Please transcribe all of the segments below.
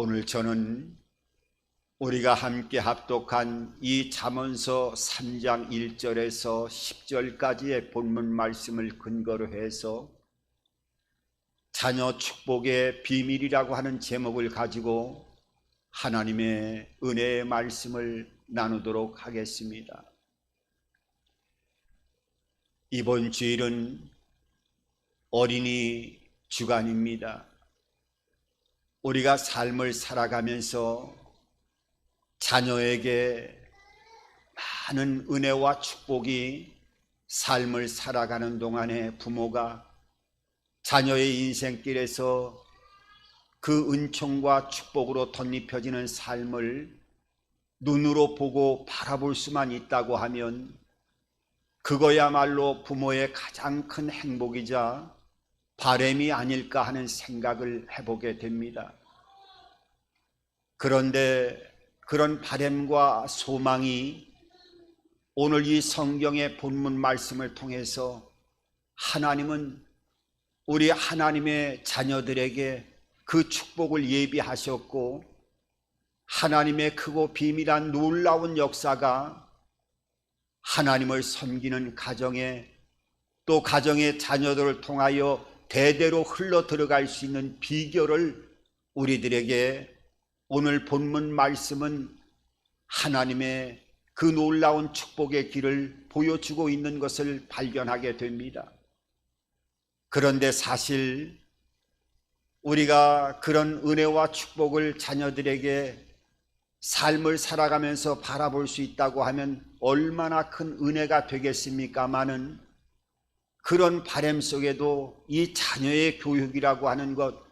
오늘 저는 우리가 함께 합독한 이 잠언서 3장 1절에서 10절까지의 본문 말씀을 근거로 해서 자녀 축복의 비밀이라고 하는 제목을 가지고 하나님의 은혜의 말씀을 나누도록 하겠습니다. 이번 주일은 어린이 주간입니다. 우리가 삶을 살아가면서 자녀에게 많은 은혜와 축복이 삶을 살아가는 동안에 부모가 자녀의 인생길에서 그 은총과 축복으로 덧입혀지는 삶을 눈으로 보고 바라볼 수만 있다고 하면 그거야말로 부모의 가장 큰 행복이자 바람이 아닐까 하는 생각을 해보게 됩니다. 그런데 그런 바람과 소망이 오늘 이 성경의 본문 말씀을 통해서 하나님은 우리 하나님의 자녀들에게 그 축복을 예비하셨고 하나님의 크고 비밀한 놀라운 역사가 하나님을 섬기는 가정에 또 가정의 자녀들을 통하여 대대로 흘러 들어갈 수 있는 비결을 우리들에게 오늘 본문 말씀은 하나님의 그 놀라운 축복의 길을 보여주고 있는 것을 발견하게 됩니다. 그런데 사실 우리가 그런 은혜와 축복을 자녀들에게 삶을 살아가면서 바라볼 수 있다고 하면 얼마나 큰 은혜가 되겠습니까마는 그런 바람 속에도 이 자녀의 교육이라고 하는 것,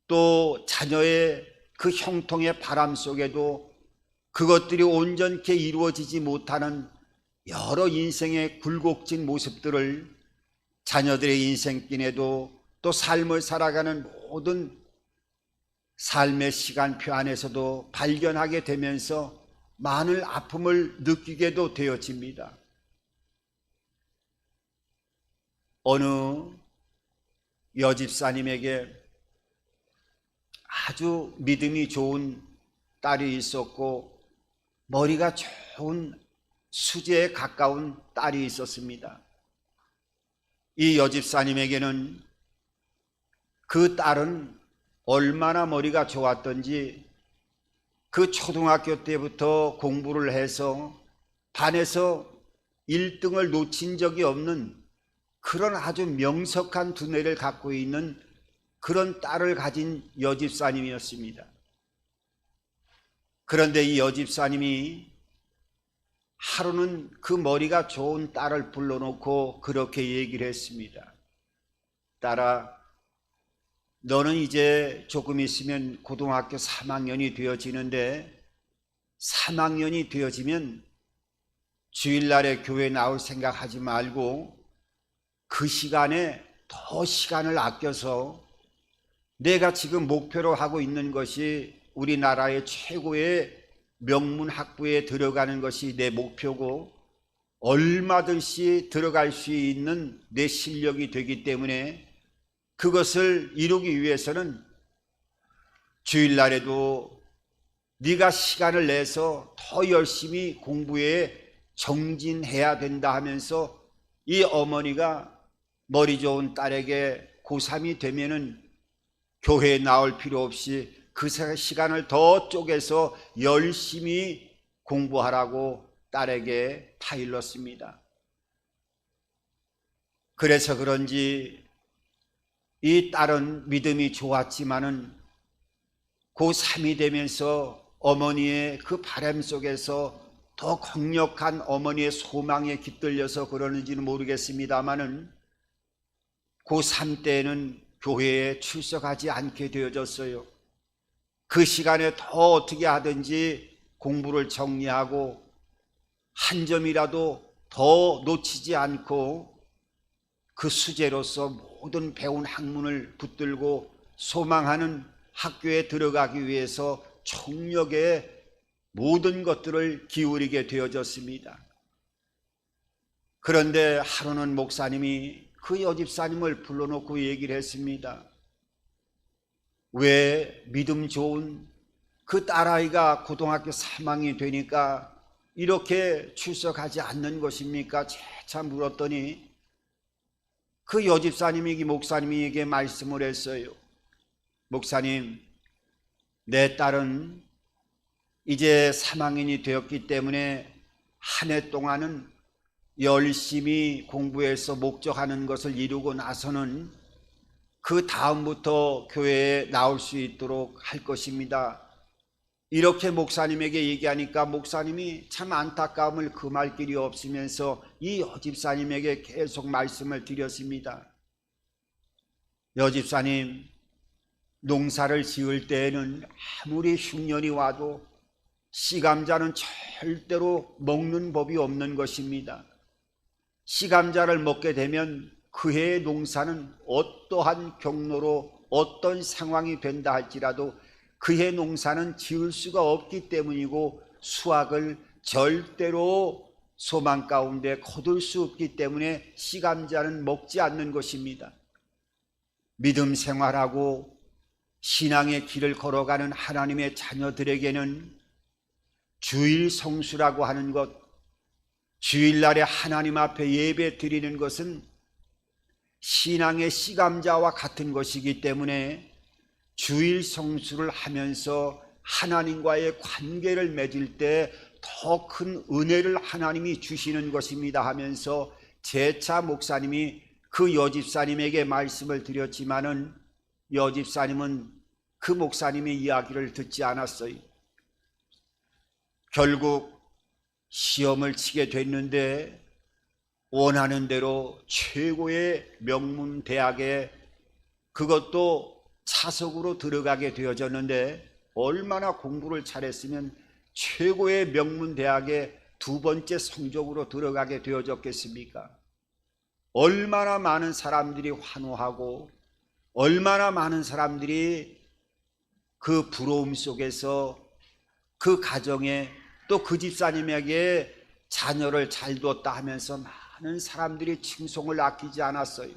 또 자녀의 그 형통의 바람 속에도 그것들이 온전케 이루어지지 못하는 여러 인생의 굴곡진 모습들을 자녀들의 인생길에도 또 삶을 살아가는 모든 삶의 시간표 안에서도 발견하게 되면서 많은 아픔을 느끼게도 되어집니다. 어느 여집사님에게 아주 믿음이 좋은 딸이 있었고 머리가 좋은 수제에 가까운 딸이 있었습니다. 이 여집사님에게는 그 딸은 얼마나 머리가 좋았던지 그 초등학교 때부터 공부를 해서 반에서 1등을 놓친 적이 없는 그런 아주 명석한 두뇌를 갖고 있는 그런 딸을 가진 여집사님이었습니다. 그런데 이 여집사님이 하루는 그 머리가 좋은 딸을 불러놓고 그렇게 얘기를 했습니다. 딸아, 너는 이제 조금 있으면 고등학교 3학년이 되어지는데 3학년이 되어지면 주일날에 교회 나올 생각하지 말고 그 시간에 더 시간을 아껴서 내가 지금 목표로 하고 있는 것이 우리나라의 최고의 명문 학부에 들어가는 것이 내 목표고 얼마든지 들어갈 수 있는 내 실력이 되기 때문에 그것을 이루기 위해서는 주일날에도 네가 시간을 내서 더 열심히 공부에 정진해야 된다 하면서 이 어머니가 머리 좋은 딸에게 고3이 되면은 교회에 나올 필요 없이 그 시간을 더 쪼개서 열심히 공부하라고 딸에게 타일렀습니다. 그래서 그런지 이 딸은 믿음이 좋았지만은 고3이 되면서 어머니의 그 바람 속에서 더 강력한 어머니의 소망에 깃들려서 그러는지는 모르겠습니다만은 고3 때에는 교회에 출석하지 않게 되어졌어요. 그 시간에 더 어떻게 하든지 공부를 정리하고 한 점이라도 더 놓치지 않고 그 수재로서 모든 배운 학문을 붙들고 소망하는 학교에 들어가기 위해서 총력의 모든 것들을 기울이게 되어졌습니다. 그런데 하루는 목사님이 그 여집사님을 불러놓고 얘기를 했습니다. 왜 믿음 좋은 그 딸아이가 고등학교 3학년이 되니까 이렇게 출석하지 않는 것입니까? 재차 물었더니 그 여집사님이 목사님에게 말씀을 했어요. 목사님, 내 딸은 이제 3학년이 되었기 때문에 한 해 동안은 열심히 공부해서 목적하는 것을 이루고 나서는 그 다음부터 교회에 나올 수 있도록 할 것입니다. 이렇게 목사님에게 얘기하니까 목사님이 참 안타까움을 금할 길이 없으면서 이 여집사님에게 계속 말씀을 드렸습니다. 여집사님, 농사를 지을 때에는 아무리 흉년이 와도 씨감자는 절대로 먹는 법이 없는 것입니다. 씨감자를 먹게 되면 그 해의 농사는 어떠한 경로로 어떤 상황이 된다 할지라도 그해 농사는 지을 수가 없기 때문이고 수확을 절대로 소망 가운데 거둘 수 없기 때문에 씨감자는 먹지 않는 것입니다. 믿음 생활하고 신앙의 길을 걸어가는 하나님의 자녀들에게는 주일 성수라고 하는 것, 주일날에 하나님 앞에 예배 드리는 것은 신앙의 씨감자와 같은 것이기 때문에 주일 성수를 하면서 하나님과의 관계를 맺을 때 더 큰 은혜를 하나님이 주시는 것입니다 하면서 재차 목사님이 그 여집사님에게 말씀을 드렸지만은 여집사님은 그 목사님의 이야기를 듣지 않았어요. 결국 시험을 치게 됐는데 원하는 대로 최고의 명문 대학에 그것도 차석으로 들어가게 되어졌는데 얼마나 공부를 잘했으면 최고의 명문 대학에 두 번째 성적으로 들어가게 되어졌겠습니까? 얼마나 많은 사람들이 환호하고 얼마나 많은 사람들이 그 부러움 속에서 그 가정에 또 그 집사님에게 자녀를 잘 뒀다 하면서 많은 사람들이 칭송을 아끼지 않았어요.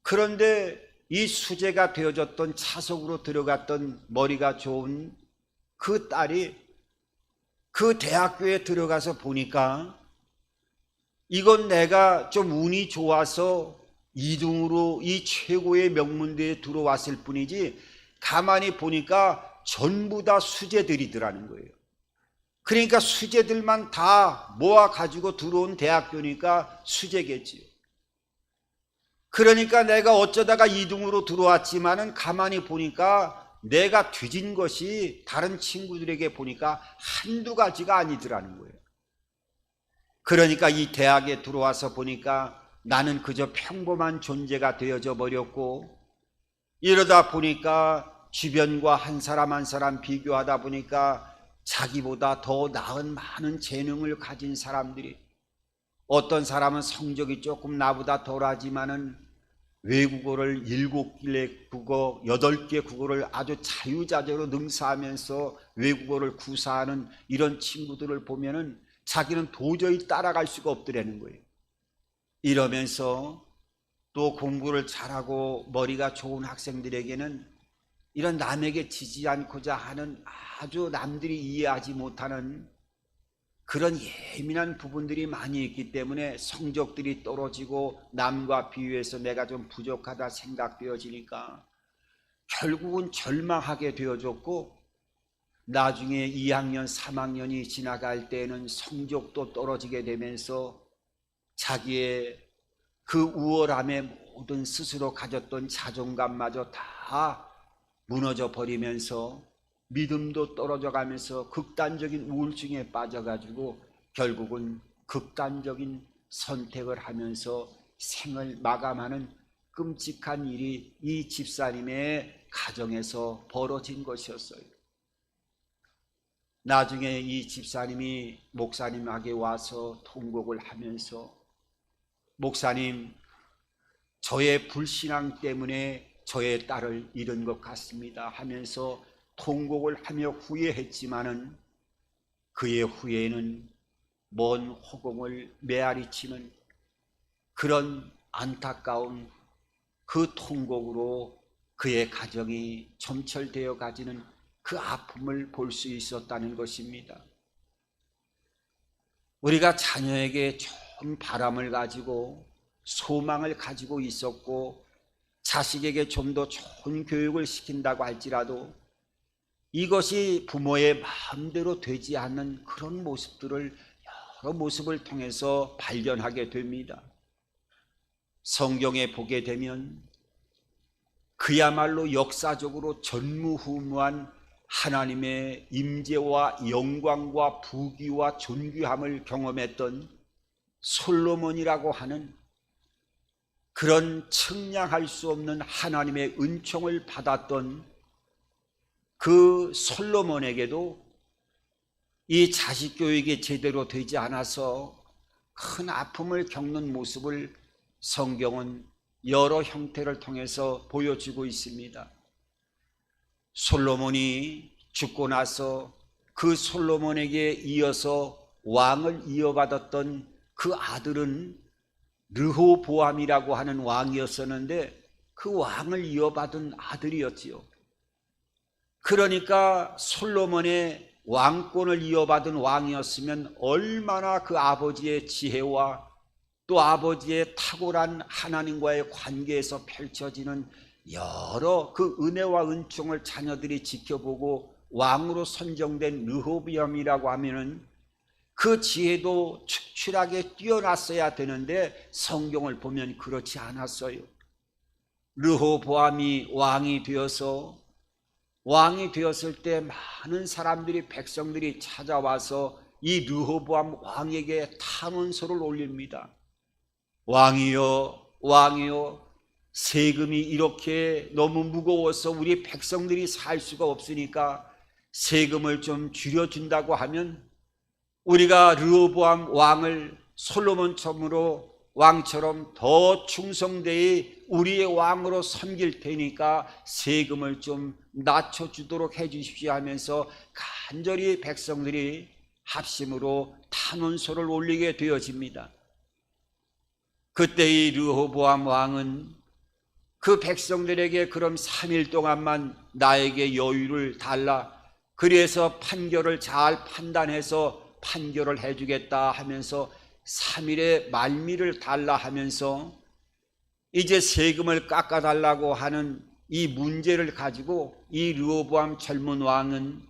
그런데 이 수제가 되어졌던 차석으로 들어갔던 머리가 좋은 그 딸이 그 대학교에 들어가서 보니까 이건 내가 좀 운이 좋아서 2등으로 이 최고의 명문대에 들어왔을 뿐이지 가만히 보니까 전부 다 수제들이더라는 거예요. 그러니까 수제들만 다 모아가지고 들어온 대학교니까 수제겠지요. 그러니까 내가 어쩌다가 2등으로 들어왔지만은 가만히 보니까 내가 뒤진 것이 다른 친구들에게 보니까 한두 가지가 아니더라는 거예요. 그러니까 이 대학에 들어와서 보니까 나는 그저 평범한 존재가 되어져 버렸고 이러다 보니까 주변과 한 사람 한 사람 비교하다 보니까 자기보다 더 나은 많은 재능을 가진 사람들이 어떤 사람은 성적이 조금 나보다 덜하지만은 외국어를 7개 국어, 8개 국어를 아주 자유자재로 능사하면서 외국어를 구사하는 이런 친구들을 보면은 자기는 도저히 따라갈 수가 없더라는 거예요. 이러면서 또 공부를 잘하고 머리가 좋은 학생들에게는 이런 남에게 지지 않고자 하는 아주 남들이 이해하지 못하는 그런 예민한 부분들이 많이 있기 때문에 성적들이 떨어지고 남과 비교해서 내가 좀 부족하다 생각되어지니까 결국은 절망하게 되어졌고 나중에 2학년, 3학년이 지나갈 때에는 성적도 떨어지게 되면서 자기의 그 우월함에 모든 스스로 가졌던 자존감마저 다 무너져 버리면서 믿음도 떨어져 가면서 극단적인 우울증에 빠져가지고 결국은 극단적인 선택을 하면서 생을 마감하는 끔찍한 일이 이 집사님의 가정에서 벌어진 것이었어요. 나중에 이 집사님이 목사님에게 와서 통곡을 하면서 목사님, 저의 불신앙 때문에 저의 딸을 잃은 것 같습니다 하면서 통곡을 하며 후회했지만은 그의 후회는 먼 허공을 메아리치는 그런 안타까운 그 통곡으로 그의 가정이 점철되어 가지는 그 아픔을 볼 수 있었다는 것입니다. 우리가 자녀에게 좋은 바람을 가지고 소망을 가지고 있었고 자식에게 좀 더 좋은 교육을 시킨다고 할지라도 이것이 부모의 마음대로 되지 않는 그런 모습들을 여러 모습을 통해서 발견하게 됩니다. 성경에 보게 되면 그야말로 역사적으로 전무후무한 하나님의 임재와 영광과 부귀와 존귀함을 경험했던 솔로몬이라고 하는 그런 측량할 수 없는 하나님의 은총을 받았던 그 솔로몬에게도 이 자식 교육이 제대로 되지 않아서 큰 아픔을 겪는 모습을 성경은 여러 형태를 통해서 보여주고 있습니다. 솔로몬이 죽고 나서 그 솔로몬에게 이어서 왕을 이어받았던 그 아들은 르호보암이라고 하는 왕이었었는데 그 왕을 이어받은 아들이었지요. 그러니까 솔로몬의 왕권을 이어받은 왕이었으면 얼마나 그 아버지의 지혜와 또 아버지의 탁월한 하나님과의 관계에서 펼쳐지는 여러 그 은혜와 은총을 자녀들이 지켜보고 왕으로 선정된 르호보암이라고 하면은 그 지혜도 축출하게 뛰어났어야 되는데 성경을 보면 그렇지 않았어요. 르호보암이 왕이 되었을 때 많은 사람들이 백성들이 찾아와서 이 르호보암 왕에게 탄원서를 올립니다. 왕이여 세금이 이렇게 너무 무거워서 우리 백성들이 살 수가 없으니까 세금을 좀 줄여준다고 하면 우리가 르호보암 왕을 솔로몬처럼 왕처럼 더 충성되이 우리의 왕으로 섬길 테니까 세금을 좀 낮춰주도록 해주십시오 하면서 간절히 백성들이 합심으로 탄원서를 올리게 되어집니다. 그때 이 르호보암 왕은 그 백성들에게 그럼 3일 동안만 나에게 여유를 달라, 그래서 판결을 잘 판단해서 판결을 해주겠다 하면서 3일의 말미를 달라 하면서 이제 세금을 깎아달라고 하는 이 문제를 가지고 이 르호보암 젊은 왕은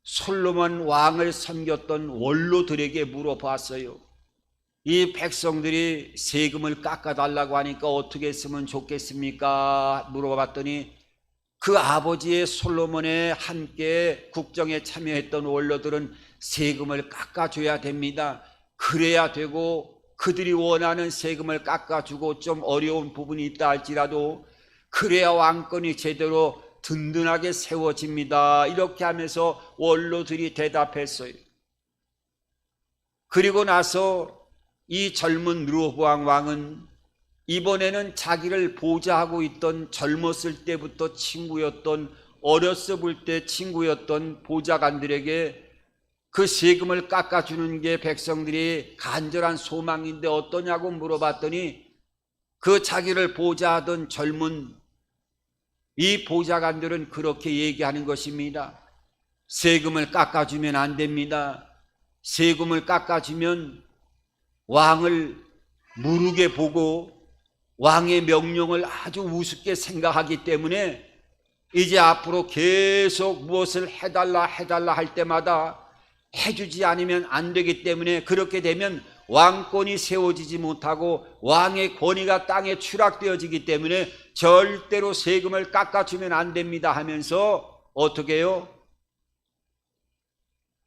솔로몬 왕을 섬겼던 원로들에게 물어봤어요. 이 백성들이 세금을 깎아달라고 하니까 어떻게 했으면 좋겠습니까? 물어봤더니 그 아버지의 솔로몬에 함께 국정에 참여했던 원로들은 세금을 깎아줘야 됩니다. 그래야 되고 그들이 원하는 세금을 깎아주고 좀 어려운 부분이 있다 할지라도 그래야 왕권이 제대로 든든하게 세워집니다. 이렇게 하면서 원로들이 대답했어요. 그리고 나서 이 젊은 르호보암 왕은 이번에는 자기를 보좌하고 있던 젊었을 때부터 친구였던, 어렸을 때 친구였던 보좌관들에게 그 세금을 깎아주는 게 백성들이 간절한 소망인데 어떠냐고 물어봤더니 그 자기를 보좌하던 젊은 이 보좌관들은 그렇게 얘기하는 것입니다. 세금을 깎아주면 안 됩니다. 세금을 깎아주면 왕을 무르게 보고 왕의 명령을 아주 우습게 생각하기 때문에 이제 앞으로 계속 무엇을 해달라 할 때마다 해주지 않으면 안 되기 때문에 그렇게 되면 왕권이 세워지지 못하고 왕의 권위가 땅에 추락되어지기 때문에 절대로 세금을 깎아주면 안 됩니다 하면서 어떻게 해요?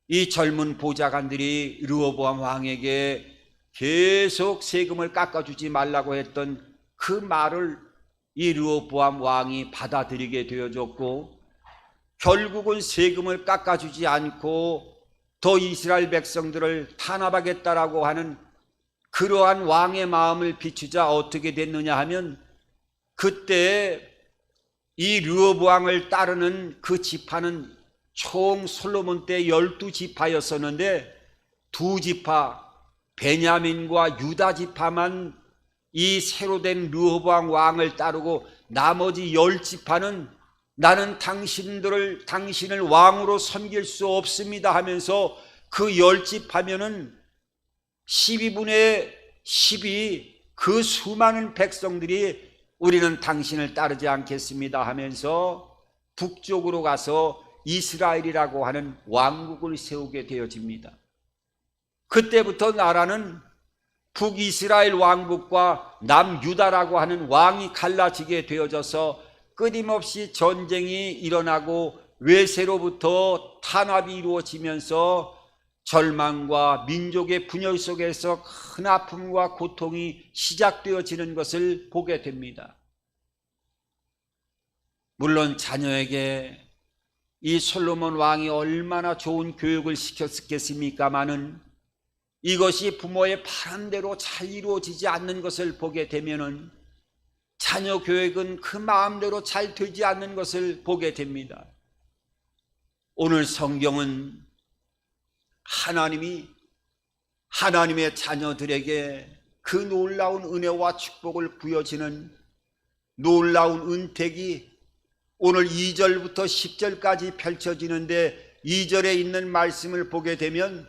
이 젊은 보좌관들이 르호보암 왕에게 계속 세금을 깎아주지 말라고 했던 그 말을 이 르호보암 왕이 받아들이게 되어졌고 결국은 세금을 깎아주지 않고 더 이스라엘 백성들을 탄압하겠다라고 하는 그러한 왕의 마음을 비추자 어떻게 됐느냐 하면 그때 이 르호보암을 따르는 그 지파는 총 솔로몬 때 12지파였었는데 2지파 베냐민과 유다 지파만 이 새로 된 르호보암 왕을 따르고 나머지 10지파는 나는 당신을 왕으로 섬길 수 없습니다 하면서 그 10지파면은 12분의 10이 그 수많은 백성들이 우리는 당신을 따르지 않겠습니다 하면서 북쪽으로 가서 이스라엘이라고 하는 왕국을 세우게 되어집니다. 그때부터 나라는 북이스라엘 왕국과 남유다라고 하는 왕이 갈라지게 되어져서 끊임없이 전쟁이 일어나고 외세로부터 탄압이 이루어지면서 절망과 민족의 분열 속에서 큰 아픔과 고통이 시작되어지는 것을 보게 됩니다. 물론 자녀에게 이 솔로몬 왕이 얼마나 좋은 교육을 시켰겠습니까마는 이것이 부모의 바람대로 잘 이루어지지 않는 것을 보게 되면은 자녀 교육은 그 마음대로 잘 되지 않는 것을 보게 됩니다. 오늘 성경은 하나님의 자녀들에게 그 놀라운 은혜와 축복을 부여지는 놀라운 은택이 오늘 2절부터 10절까지 펼쳐지는데 2절에 있는 말씀을 보게 되면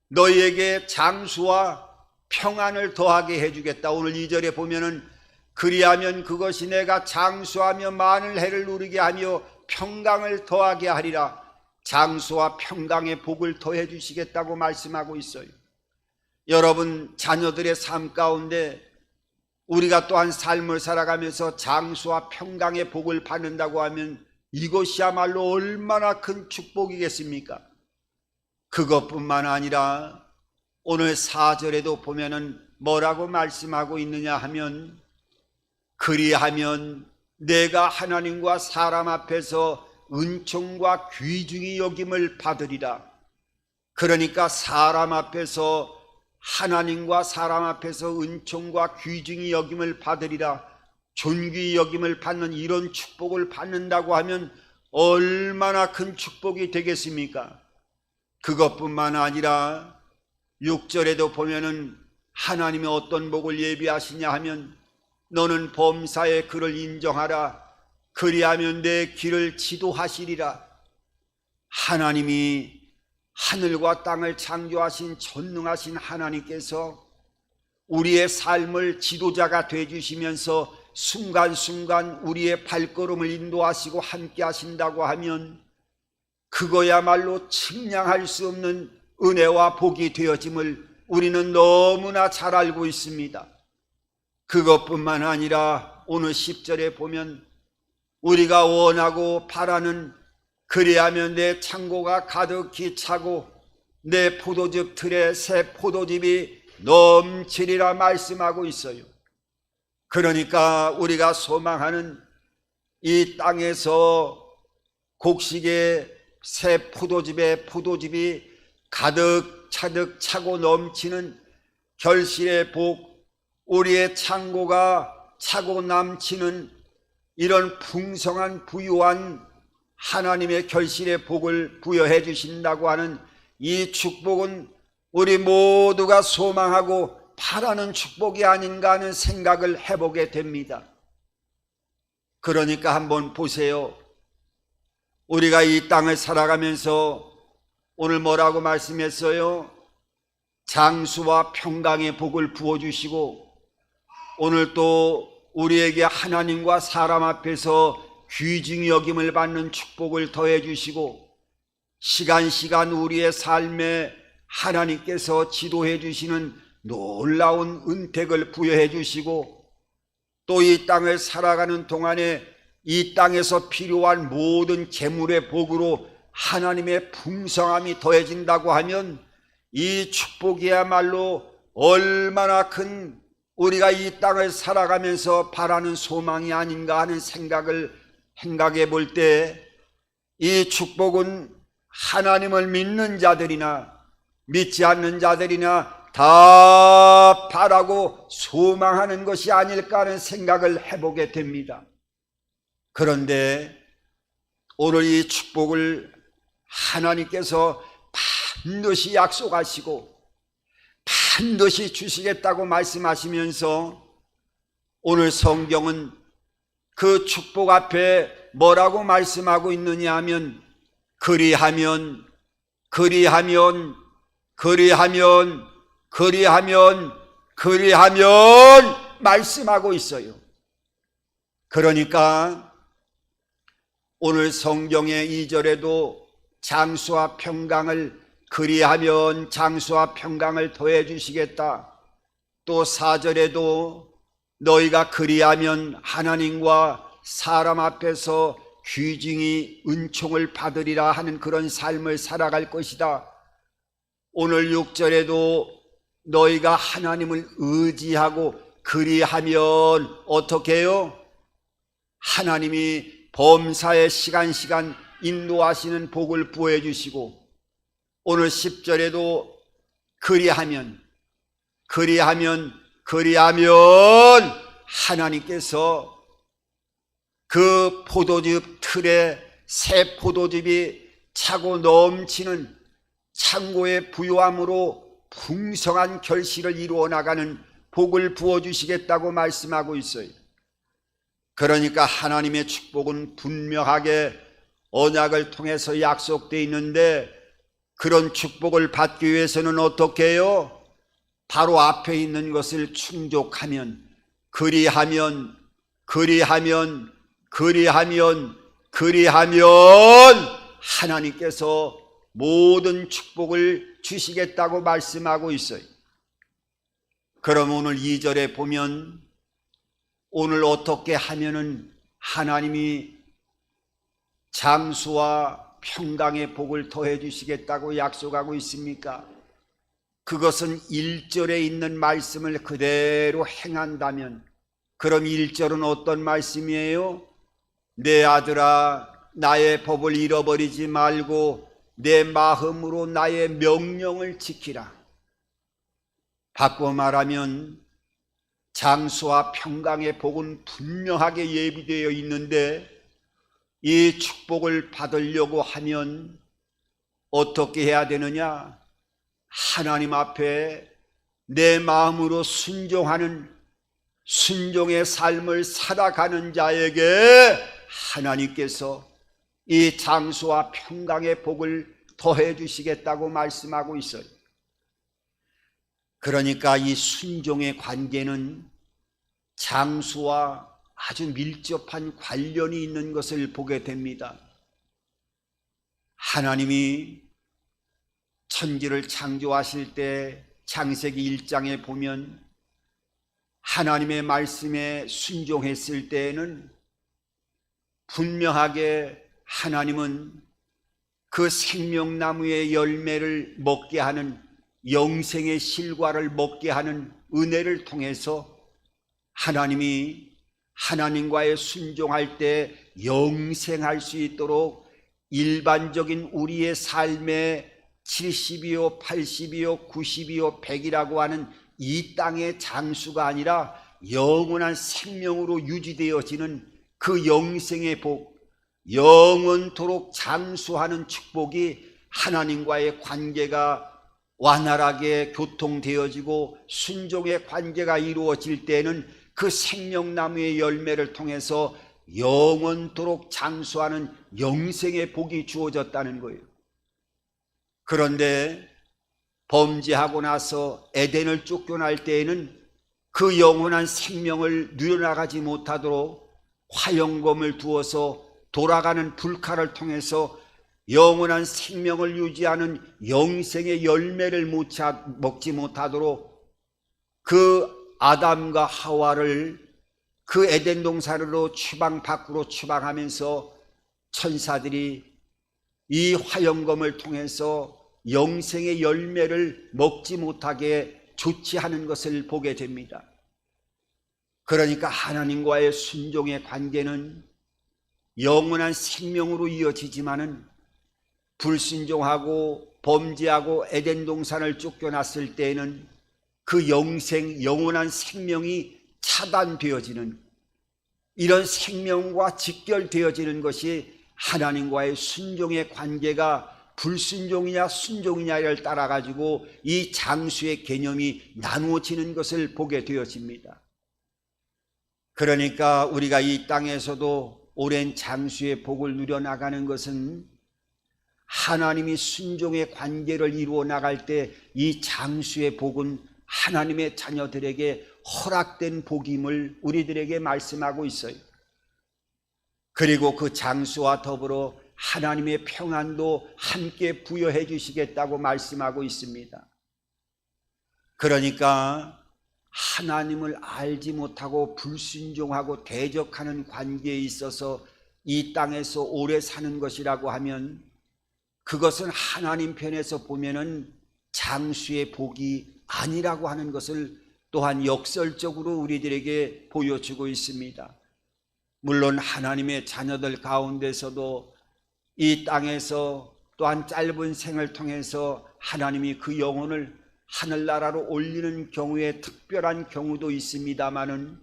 너희에게 장수와 평안을 더하게 해주겠다. 오늘 2절에 보면은 그리하면 그것이 내가 장수하며 많은 해를 누리게 하며 평강을 더하게 하리라. 장수와 평강의 복을 더해 주시겠다고 말씀하고 있어요. 여러분 자녀들의 삶 가운데 우리가 또한 삶을 살아가면서 장수와 평강의 복을 받는다고 하면 이것이야말로 얼마나 큰 축복이겠습니까? 그것뿐만 아니라 오늘 4절에도 보면은 뭐라고 말씀하고 있느냐 하면 그리하면 내가 하나님과 사람 앞에서 은총과 귀중히 여김을 받으리라. 그러니까 사람 앞에서 하나님과 사람 앞에서 은총과 귀중히 여김을 받으리라. 존귀히 여김을 받는 이런 축복을 받는다고 하면 얼마나 큰 축복이 되겠습니까? 그것뿐만 아니라 6절에도 보면은 하나님이 어떤 복을 예비하시냐 하면 너는 범사의 그를 인정하라. 그리하면 내 길을 지도하시리라. 하나님이 하늘과 땅을 창조하신 전능하신 하나님께서 우리의 삶을 지도자가 되어주시면서 순간순간 우리의 발걸음을 인도하시고 함께 하신다고 하면 그거야말로 측량할 수 없는 은혜와 복이 되어짐을 우리는 너무나 잘 알고 있습니다. 그것뿐만 아니라 오늘 10절에 보면 우리가 원하고 바라는 그리하면 내 창고가 가득히 차고 내 포도즙 틀에 새 포도즙이 넘치리라 말씀하고 있어요. 그러니까 우리가 소망하는 이 땅에서 곡식의 새 포도즙이 가득 차득 차고 넘치는 결실의 복, 우리의 창고가 차고 넘치는 이런 풍성한 부유한 하나님의 결실의 복을 부여해 주신다고 하는 이 축복은 우리 모두가 소망하고 바라는 축복이 아닌가 하는 생각을 해보게 됩니다. 그러니까 한번 보세요. 우리가 이 땅을 살아가면서 오늘 뭐라고 말씀했어요? 장수와 평강의 복을 부어주시고 오늘 또 우리에게 하나님과 사람 앞에서 귀중히 여김을 받는 축복을 더해 주시고 시간 우리의 삶에 하나님께서 지도해 주시는 놀라운 은택을 부여해 주시고 또 이 땅을 살아가는 동안에 이 땅에서 필요한 모든 재물의 복으로 하나님의 풍성함이 더해진다고 하면 이 축복이야말로 얼마나 큰 우리가 이 땅을 살아가면서 바라는 소망이 아닌가 하는 생각해 볼 때 이 축복은 하나님을 믿는 자들이나 믿지 않는 자들이나 다 바라고 소망하는 것이 아닐까 하는 생각을 해보게 됩니다. 그런데 오늘 이 축복을 하나님께서 반드시 약속하시고 반드시 주시겠다고 말씀하시면서 오늘 성경은 그 축복 앞에 뭐라고 말씀하고 있느냐 하면 그리하면 말씀하고 있어요. 그러니까 오늘 성경의 2절에도 장수와 평강을 그리하면 장수와 평강을 더해 주시겠다. 또 4절에도 너희가 그리하면 하나님과 사람 앞에서 귀중히 은총을 받으리라 하는 그런 삶을 살아갈 것이다. 오늘 6절에도 너희가 하나님을 의지하고 그리하면 어떻게 해요? 하나님이 범사에 시간 인도하시는 복을 부어 주시고, 오늘 10절에도 그리하면 하나님께서 그 포도즙 틀에 새 포도즙이 차고 넘치는 창고의 부요함으로 풍성한 결실을 이루어 나가는 복을 부어주시겠다고 말씀하고 있어요. 그러니까 하나님의 축복은 분명하게 언약을 통해서 약속되어 있는데, 그런 축복을 받기 위해서는 어떻게 해요? 바로 앞에 있는 것을 충족하면, 그리하면 하나님께서 모든 축복을 주시겠다고 말씀하고 있어요. 그럼 오늘 2절에 보면 오늘 어떻게 하면은 하나님이 장수와 평강의 복을 더해 주시겠다고 약속하고 있습니까? 그것은 1절에 있는 말씀을 그대로 행한다면, 그럼 1절은 어떤 말씀이에요? 내 아들아, 나의 법을 잃어버리지 말고 내 마음으로 나의 명령을 지키라. 바꿔 말하면 장수와 평강의 복은 분명하게 예비되어 있는데, 이 축복을 받으려고 하면 어떻게 해야 되느냐? 하나님 앞에 내 마음으로 순종하는 순종의 삶을 살아가는 자에게 하나님께서 이 장수와 평강의 복을 더해 주시겠다고 말씀하고 있어요. 그러니까 이 순종의 관계는 장수와 아주 밀접한 관련이 있는 것을 보게 됩니다. 하나님이 천지를 창조하실 때 창세기 1장에 보면 하나님의 말씀에 순종했을 때에는 분명하게 하나님은 그 생명나무의 열매를 먹게 하는, 영생의 실과를 먹게 하는 은혜를 통해서 하나님이 하나님과의 순종할 때 영생할 수 있도록 일반적인 우리의 삶에 70이요 80이요 90이요 100이라고 하는 이 땅의 장수가 아니라 영원한 생명으로 유지되어지는 그 영생의 복, 영원토록 장수하는 축복이 하나님과의 관계가 완활하게 교통되어지고 순종의 관계가 이루어질 때는 그 생명나무의 열매를 통해서 영원토록 장수하는 영생의 복이 주어졌다는 거예요. 그런데 범죄하고 나서 에덴을 쫓겨날 때에는 그 영원한 생명을 누려나가지 못하도록 화영검을 두어서 돌아가는 불칼을 통해서 영원한 생명을 유지하는 영생의 열매를 먹지 못하도록 그 아담과 하와를 그 에덴 동산으로 밖으로 추방하면서 천사들이 이 화영검을 통해서 영생의 열매를 먹지 못하게 조치하는 것을 보게 됩니다. 그러니까 하나님과의 순종의 관계는 영원한 생명으로 이어지지만은 불순종하고 범죄하고 에덴 동산을 쫓겨났을 때에는 그 영원한 생명이 차단되어지는, 이런 생명과 직결되어지는 것이 하나님과의 순종의 관계가 불순종이냐 순종이냐를 따라 가지고 이 장수의 개념이 나누어지는 것을 보게 되어집니다. 그러니까 우리가 이 땅에서도 오랜 장수의 복을 누려나가는 것은 하나님이 순종의 관계를 이루어 나갈 때 이 장수의 복은 하나님의 자녀들에게 허락된 복임을 우리들에게 말씀하고 있어요. 그리고 그 장수와 더불어 하나님의 평안도 함께 부여해 주시겠다고 말씀하고 있습니다. 그러니까 하나님을 알지 못하고 불순종하고 대적하는 관계에 있어서 이 땅에서 오래 사는 것이라고 하면 그것은 하나님 편에서 보면은 장수의 복이 아니라고 하는 것을 또한 역설적으로 우리들에게 보여주고 있습니다. 물론 하나님의 자녀들 가운데서도 이 땅에서 또한 짧은 생을 통해서 하나님이 그 영혼을 하늘나라로 올리는 경우에 특별한 경우도 있습니다마는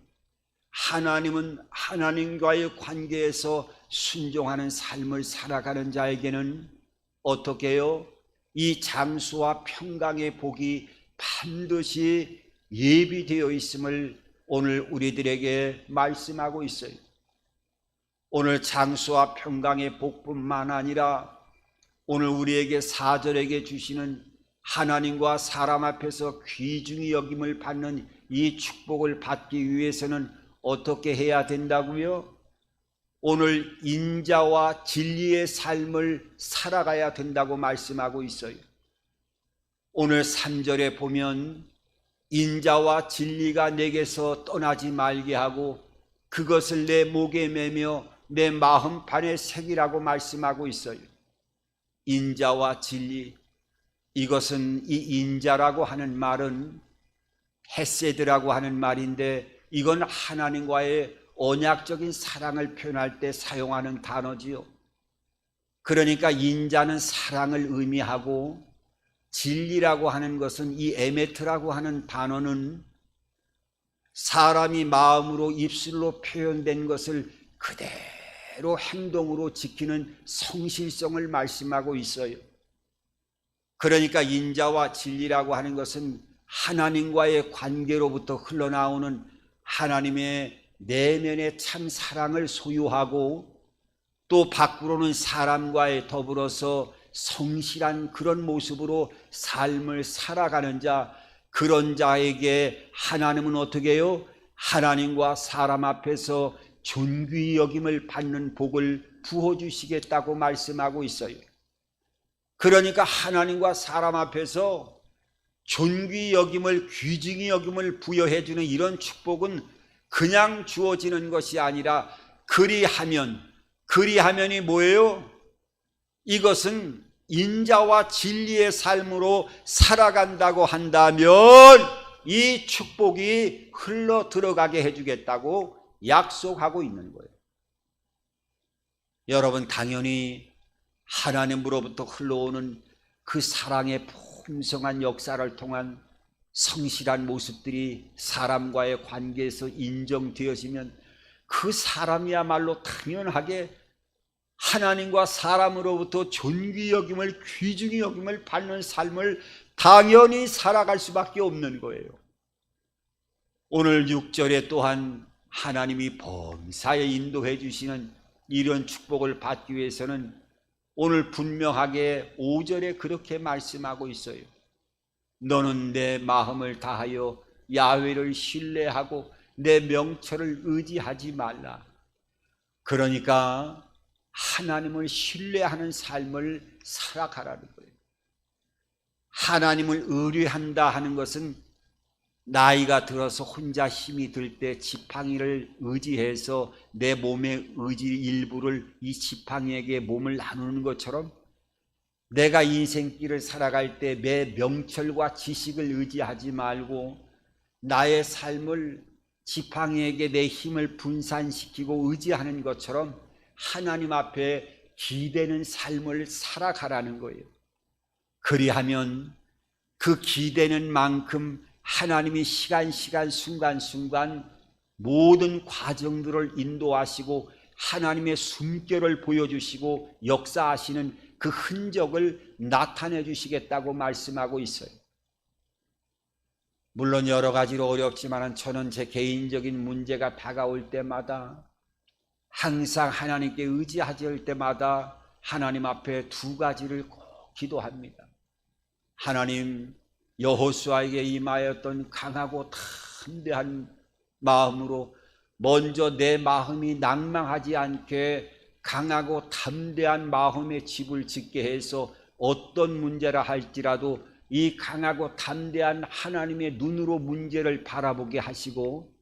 하나님은 하나님과의 관계에서 순종하는 삶을 살아가는 자에게는 어떻게 해요? 이 장수와 평강의 복이 반드시 예비되어 있음을 오늘 우리들에게 말씀하고 있어요. 오늘 장수와 평강의 복뿐만 아니라 오늘 우리에게 사절에게 주시는 하나님과 사람 앞에서 귀중히 여김을 받는 이 축복을 받기 위해서는 어떻게 해야 된다고요? 오늘 인자와 진리의 삶을 살아가야 된다고 말씀하고 있어요. 오늘 3절에 보면 인자와 진리가 내게서 떠나지 말게 하고 그것을 내 목에 매며 내 마음판에 새기라고 말씀하고 있어요. 인자와 진리, 이것은 이 인자라고 하는 말은 헤세드라고 하는 말인데 이건 하나님과의 언약적인 사랑을 표현할 때 사용하는 단어지요. 그러니까 인자는 사랑을 의미하고 진리라고 하는 것은 이 에메트라고 하는 단어는 사람이 마음으로 입술로 표현된 것을 그대로 행동으로 지키는 성실성을 말씀하고 있어요. 그러니까 인자와 진리라고 하는 것은 하나님과의 관계로부터 흘러나오는 하나님의 내면의 참 사랑을 소유하고 또 밖으로는 사람과의 더불어서 성실한 그런 모습으로 삶을 살아가는 자, 그런 자에게 하나님은 어떻게 해요? 하나님과 사람 앞에서 존귀 여김을 받는 복을 부어주시겠다고 말씀하고 있어요. 그러니까 하나님과 사람 앞에서 존귀 여김을, 귀중히 여김을 부여해 주는 이런 축복은 그냥 주어지는 것이 아니라 그리하면이 뭐예요? 이것은 인자와 진리의 삶으로 살아간다고 한다면 이 축복이 흘러 들어가게 해주겠다고 약속하고 있는 거예요. 여러분, 당연히 하나님으로부터 흘러오는 그 사랑의 풍성한 역사를 통한 성실한 모습들이 사람과의 관계에서 인정되어지면 그 사람이야말로 당연하게 하나님과 사람으로부터 존귀 여김을, 귀중히 여김을 받는 삶을 당연히 살아갈 수밖에 없는 거예요. 오늘 6절에 또한 하나님이 범사에 인도해 주시는 이런 축복을 받기 위해서는 오늘 분명하게 5절에 그렇게 말씀하고 있어요. 너는 내 마음을 다하여 야훼를 신뢰하고 내 명철을 의지하지 말라. 그러니까 하나님을 신뢰하는 삶을 살아가라는 거예요. 하나님을 의뢰한다 하는 것은 나이가 들어서 혼자 힘이 들 때 지팡이를 의지해서 내 몸의 의지 일부를 이 지팡이에게 몸을 나누는 것처럼 내가 인생길을 살아갈 때 내 명철과 지식을 의지하지 말고 나의 삶을 지팡이에게 내 힘을 분산시키고 의지하는 것처럼 하나님 앞에 기대는 삶을 살아가라는 거예요. 그리하면 그 기대는 만큼 하나님이 시간 순간 모든 과정들을 인도하시고 하나님의 숨결을 보여주시고 역사하시는 그 흔적을 나타내 주시겠다고 말씀하고 있어요. 물론 여러 가지로 어렵지만 저는 제 개인적인 문제가 다가올 때마다 항상 하나님께 의지할 때마다 하나님 앞에 두 가지를 꼭 기도합니다. 하나님, 여호수아에게 임하였던 강하고 담대한 마음으로 먼저 내 마음이 낭망하지 않게 강하고 담대한 마음의 집을 짓게 해서 어떤 문제라 할지라도 이 강하고 담대한 하나님의 눈으로 문제를 바라보게 하시고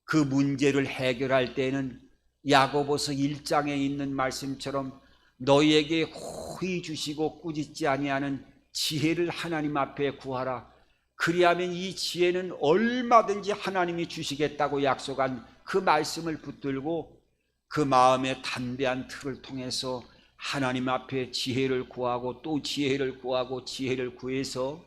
그 문제를 해결할 때는 야고보서 1장에 있는 말씀처럼 너희에게 호의 주시고 꾸짖지 아니하는 지혜를 하나님 앞에 구하라. 그리하면 이 지혜는 얼마든지 하나님이 주시겠다고 약속한 그 말씀을 붙들고 그 마음의 담대한 틀을 통해서 하나님 앞에 지혜를 구하고 또 지혜를 구하고 지혜를 구해서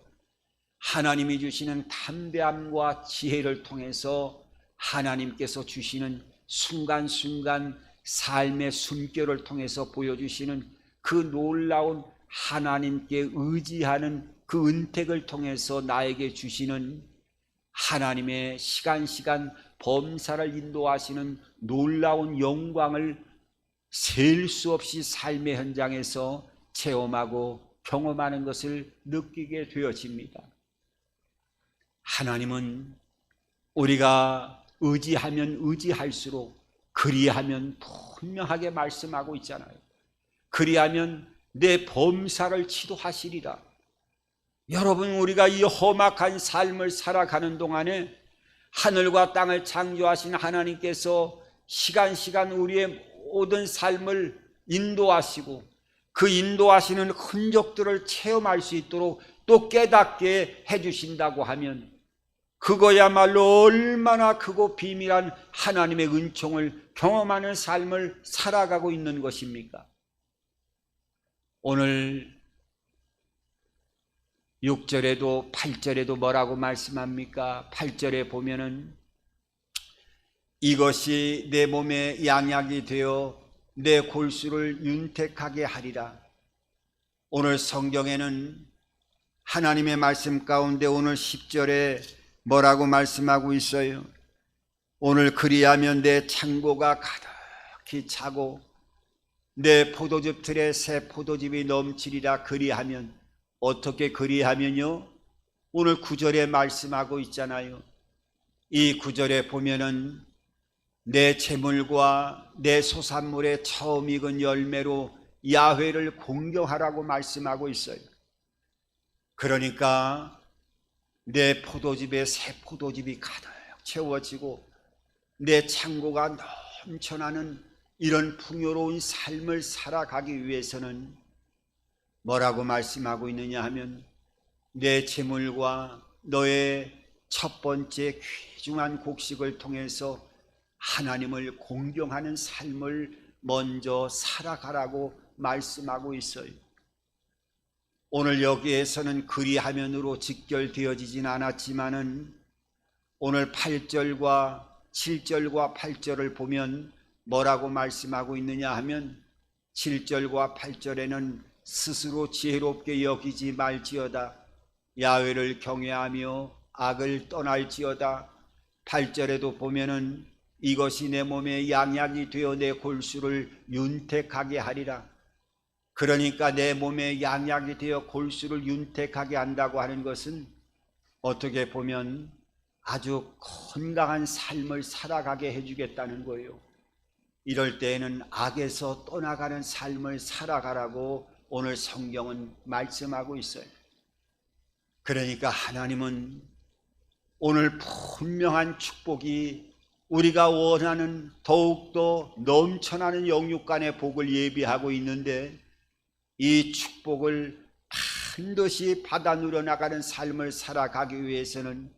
하나님이 주시는 담대함과 지혜를 통해서 하나님께서 주시는 순간순간 삶의 숨결을 통해서 보여주시는 그 놀라운 하나님께 의지하는 그 은택을 통해서 나에게 주시는 하나님의 시간 범사를 인도하시는 놀라운 영광을 셀 수 없이 삶의 현장에서 체험하고 경험하는 것을 느끼게 되어집니다. 하나님은 우리가 의지하면 의지할수록 그리하면 분명하게 말씀하고 있잖아요. 그리하면 내 범사를 치도하시리라. 여러분, 우리가 이 험악한 삶을 살아가는 동안에 하늘과 땅을 창조하신 하나님께서 시간 우리의 모든 삶을 인도하시고 그 인도하시는 흔적들을 체험할 수 있도록 또 깨닫게 해주신다고 하면 그거야말로 얼마나 크고 비밀한 하나님의 은총을 경험하는 삶을 살아가고 있는 것입니까? 오늘 6절에도 8절에도 뭐라고 말씀합니까? 8절에 보면은 이것이 내 몸에 양약이 되어 내 골수를 윤택하게 하리라. 오늘 성경에는 하나님의 말씀 가운데 오늘 10절에 뭐라고 말씀하고 있어요? 오늘 그리하면 내 창고가 가득히 차고 내 포도즙 틀에 새 포도즙이 넘치리라. 그리하면 어떻게 그리하면요? 오늘 9절에 말씀하고 있잖아요. 이 9절에 보면은 내 재물과 내 소산물의 처음 익은 열매로 야훼를 공경하라고 말씀하고 있어요. 그러니까 내 포도즙에 새 포도즙이 가득 채워지고 내 창고가 넘쳐나는 이런 풍요로운 삶을 살아가기 위해서는 뭐라고 말씀하고 있느냐 하면 내 재물과 너의 첫 번째 귀중한 곡식을 통해서 하나님을 공경하는 삶을 먼저 살아가라고 말씀하고 있어요. 오늘 여기에서는 그리하면으로 직결되어지진 않았지만은 오늘 8절과 7절과 8절을 보면 뭐라고 말씀하고 있느냐 하면 7절과 8절에는 스스로 지혜롭게 여기지 말지어다. 야훼를 경외하며 악을 떠날지어다. 8절에도 보면은 이것이 내 몸에 양약이 되어 내 골수를 윤택하게 하리라. 그러니까 내 몸에 양약이 되어 골수를 윤택하게 한다고 하는 것은 어떻게 보면 아주 건강한 삶을 살아가게 해주겠다는 거예요. 이럴 때에는 악에서 떠나가는 삶을 살아가라고 오늘 성경은 말씀하고 있어요. 그러니까 하나님은 오늘 분명한 축복이 우리가 원하는 더욱더 넘쳐나는 영육간의 복을 예비하고 있는데 이 축복을 반드시 받아 누려나가는 삶을 살아가기 위해서는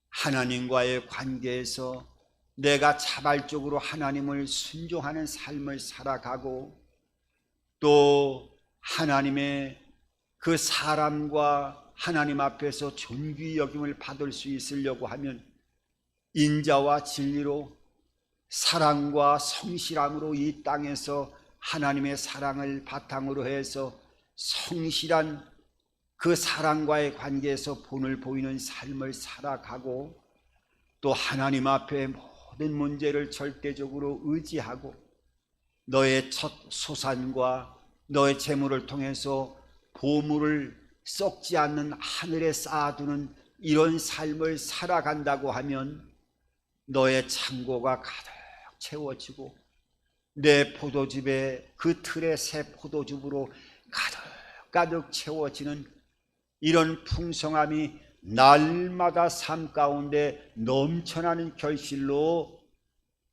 하나님과의 관계에서 내가 자발적으로 하나님을 순종하는 삶을 살아가고 또 하나님의 그 사람과 하나님 앞에서 존귀 여김을 받을 수 있으려고 하면 인자와 진리로 사랑과 성실함으로 이 땅에서 하나님의 사랑을 바탕으로 해서 성실한 그 사랑과의 관계에서 본을 보이는 삶을 살아가고 또 하나님 앞에 모든 문제를 절대적으로 의지하고 너의 첫 소산과 너의 재물을 통해서 보물을 썩지 않는 하늘에 쌓아두는 이런 삶을 살아간다고 하면 너의 창고가 가득 채워지고 내 포도즙에 그 틀에 새 포도즙으로 가득 채워지는 이런 풍성함이 날마다 삶 가운데 넘쳐나는 결실로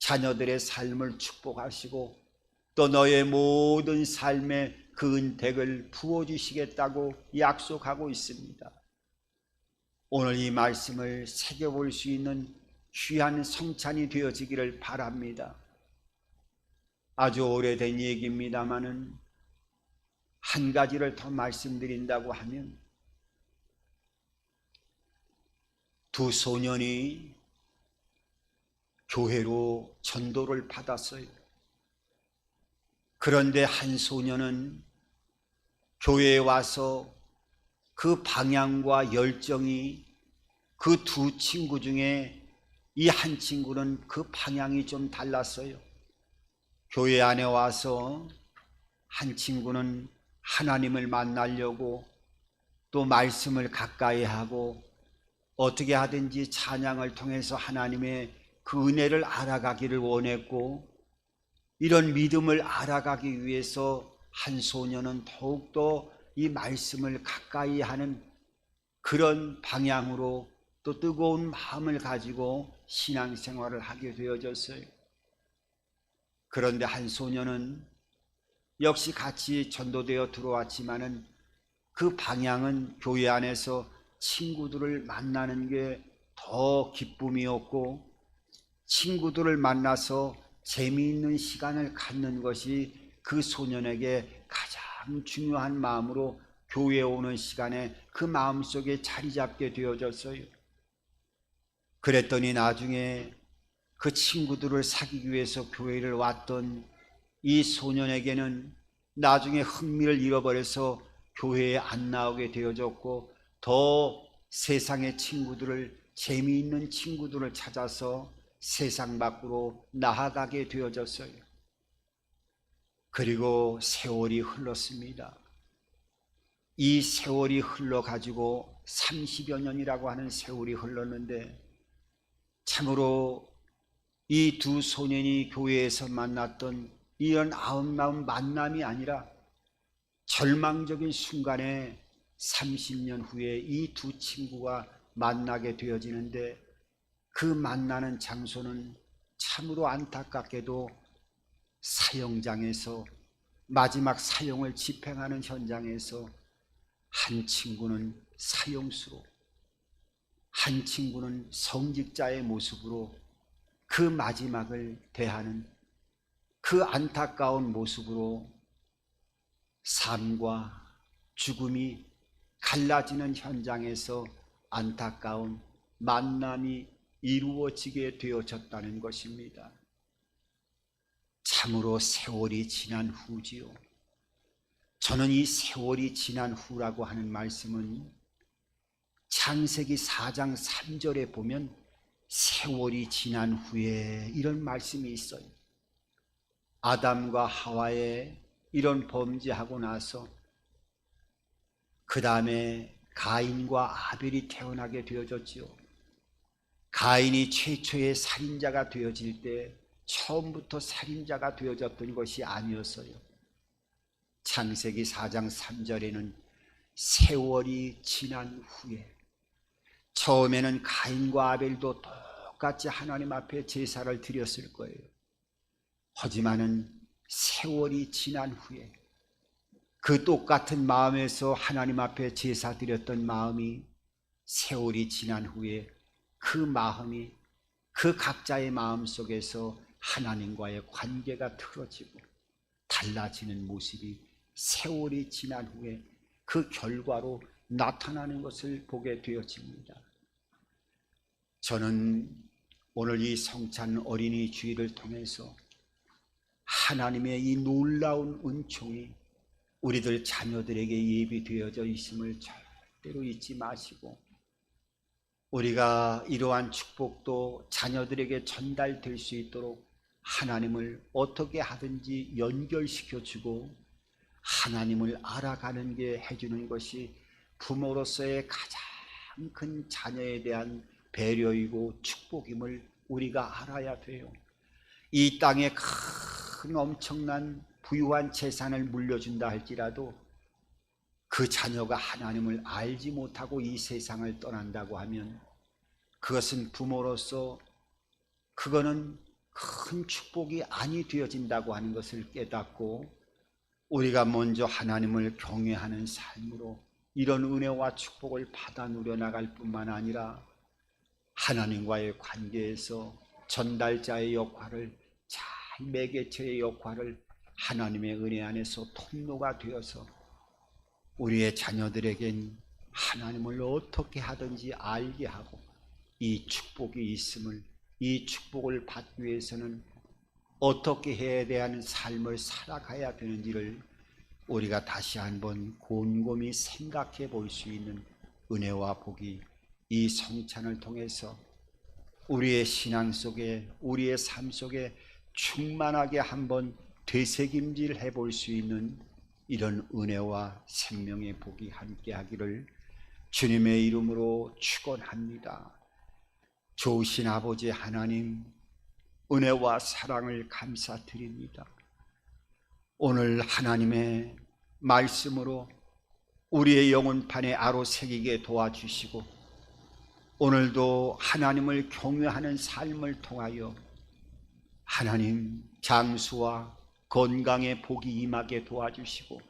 자녀들의 삶을 축복하시고 또 너의 모든 삶에 그 은택을 부어주시겠다고 약속하고 있습니다. 오늘 이 말씀을 새겨볼 수 있는 귀한 성찬이 되어지기를 바랍니다. 아주 오래된 얘기입니다마는 한 가지를 더 말씀드린다고 하면 두 소년이 교회로 전도를 받았어요. 그런데 한 소년은 교회에 와서 그 방향과 열정이 그 두 친구 중에 이 한 친구는 그 방향이 좀 달랐어요. 교회 안에 와서 한 친구는 하나님을 만나려고 또 말씀을 가까이 하고 어떻게 하든지 찬양을 통해서 하나님의 그 은혜를 알아가기를 원했고 이런 믿음을 알아가기 위해서 한 소년은 더욱더 이 말씀을 가까이 하는 그런 방향으로 또 뜨거운 마음을 가지고 신앙생활을 하게 되어졌어요. 그런데 한 소년은 역시 같이 전도되어 들어왔지만은 그 방향은 교회 안에서 친구들을 만나는 게 더 기쁨이었고 친구들을 만나서 재미있는 시간을 갖는 것이 그 소년에게 가장 중요한 마음으로 교회에 오는 시간에 그 마음속에 자리 잡게 되어졌어요. 그랬더니 나중에 그 친구들을 사귀기 위해서 교회를 왔던 이 소년에게는 나중에 흥미를 잃어버려서 교회에 안 나오게 되어졌고 더 세상의 친구들을 재미있는 친구들을 찾아서 세상 밖으로 나아가게 되어졌어요. 그리고 세월이 흘렀습니다. 이 세월이 흘러가지고 30여 년이라고 하는 세월이 흘렀는데 참으로 이 두 소년이 교회에서 만났던 이런 아름다운 만남이 아니라 절망적인 순간에 30년 후에 이 두 친구가 만나게 되어지는데 그 만나는 장소는 참으로 안타깝게도 사형장에서 마지막 사형을 집행하는 현장에서 한 친구는 사형수로 한 친구는 성직자의 모습으로 그 마지막을 대하는 그 안타까운 모습으로 삶과 죽음이 갈라지는 현장에서 안타까운 만남이 이루어지게 되어졌다는 것입니다. 참으로 세월이 지난 후지요. 저는 이 세월이 지난 후라고 하는 말씀은 창세기 4장 3절에 보면 세월이 지난 후에 이런 말씀이 있어요. 아담과 하와의 이런 범죄하고 나서 그 다음에 가인과 아벨이 태어나게 되어졌지요. 가인이 최초의 살인자가 되어질 때 처음부터 살인자가 되어졌던 것이 아니었어요. 창세기 4장 3절에는 세월이 지난 후에 처음에는 가인과 아벨도 똑같이 하나님 앞에 제사를 드렸을 거예요. 하지만은 세월이 지난 후에 그 똑같은 마음에서 하나님 앞에 제사 드렸던 마음이 세월이 지난 후에 그 마음이 그 각자의 마음 속에서 하나님과의 관계가 틀어지고 달라지는 모습이 세월이 지난 후에 그 결과로 나타나는 것을 보게 되어집니다. 저는 오늘 이 성찬 어린이 주일을 통해서 하나님의 이 놀라운 은총이 우리들 자녀들에게 예비되어져 있음을 절대로 잊지 마시고, 우리가 이러한 축복도 자녀들에게 전달될 수 있도록 하나님을 어떻게 하든지 연결시켜 주고 하나님을 알아가는 게 해주는 것이 부모로서의 가장 큰 자녀에 대한 배려이고 축복임을 우리가 알아야 돼요. 이 땅에 큰 엄청난 부유한 재산을 물려준다 할지라도 그 자녀가 하나님을 알지 못하고 이 세상을 떠난다고 하면 그것은 부모로서 그거는 큰 축복이 아니 되어진다고 하는 것을 깨닫고, 우리가 먼저 하나님을 경외하는 삶으로 이런 은혜와 축복을 받아 누려 나갈 뿐만 아니라 하나님과의 관계에서 전달자의 역할을, 잘 매개체의 역할을 하나님의 은혜 안에서 통로가 되어서 우리의 자녀들에겐 하나님을 어떻게 하든지 알게 하고, 이 축복이 있음을, 이 축복을 받기 위해서는 어떻게 해야 되는 삶을 살아가야 되는지를 우리가 다시 한번 곰곰이 생각해 볼 수 있는 은혜와 복이 이 성찬을 통해서 우리의 신앙 속에, 우리의 삶 속에 충만하게 한번 되새김질 해볼 수 있는 이런 은혜와 생명의 복이 함께하기를 주님의 이름으로 축원합니다. 좋으신 아버지 하나님, 은혜와 사랑을 감사드립니다. 오늘 하나님의 말씀으로 우리의 영혼판에 아로새기게 도와주시고, 오늘도 하나님을 경외하는 삶을 통하여 하나님 장수와 건강의 복이 임하게 도와주시고,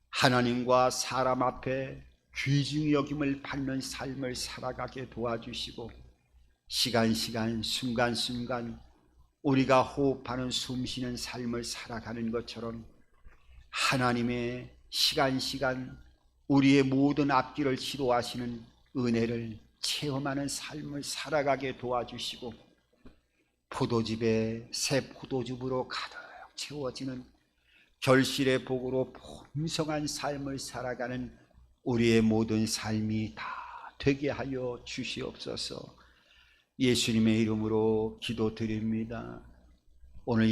하나님과 사람 앞에 귀중히 여김을 받는 삶을 살아가게 도와주시고, 시간 순간순간 우리가 호흡하는 숨쉬는 삶을 살아가는 것처럼 하나님의 시간 우리의 모든 앞길을 지도하시는 은혜를 체험하는 삶을 살아가게 도와주시고, 포도즙에 새 포도즙으로 가득 채워지는 결실의 복으로 풍성한 삶을 살아가는 우리의 모든 삶이 다 되게 하여 주시옵소서. 예수님의 이름으로 기도드립니다. 오늘